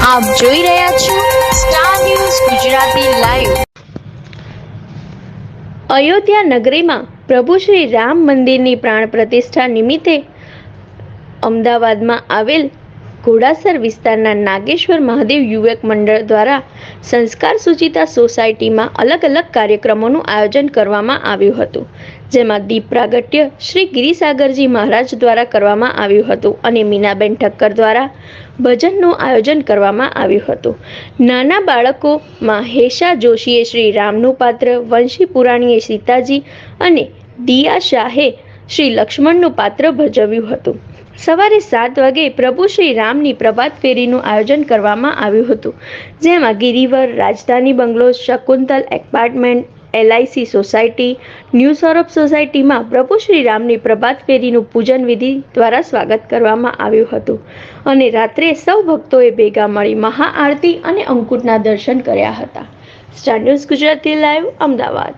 આપ જોઈ રહ્યા છો star news Gujarati live. Ayodhya નગરીમાં પ્રભુ શ્રી રામ મંદિરની પ્રાણ પ્રતિષ્ઠા નિમિત્તે અમદાવાદમાં આવેલ ઘોડાસર વિસ્તારના નાગેશ્વર મહાદેવ યુવક મંડળ દ્વારા સંસ્કાર સુચિતા સોસાયટીમાં અલગ અલગ કાર્યક્રમોનું આયોજન કરવામાં આવ્યું હતું, જેમાં દીપ પ્રાગટ્ય શ્રી ગિરિસાગરજી મહારાજ દ્વારા કરવામાં આવ્યું હતું અને મીનાબેન ઠક્કર દ્વારા ભજનનું આયોજન કરવામાં આવ્યું હતું। નાના બાળકોમાં હેશા જોશીએ શ્રી રામનું પાત્ર, વંશી પુરાણીએ સીતાજી અને દિયા શાહે શ્રી લક્ષ્મણનું પાત્ર ભજવ્યું હતું। સવારે 7 વાગે પ્રભુ શ્રી રામની પ્રભાત ફેરીનું આયોજન કરવામાં આવ્યું હતું, જેમાં Girivar, Rajdhani bungalow, Shakuntal apartment, LIC society, new Saurabh સોસાયટીમાં પ્રભુ શ્રી રામની પ્રભાત ફેરીનું પૂજન વિધિ દ્વારા સ્વાગત કરવામાં આવ્યું હતું અને રાત્રે સૌ ભક્તોએ ભેગા મળી મહાઆરતી અને અંકુટના દર્શન કર્યા હતા। Star news Gujarati live, Ahmedabad.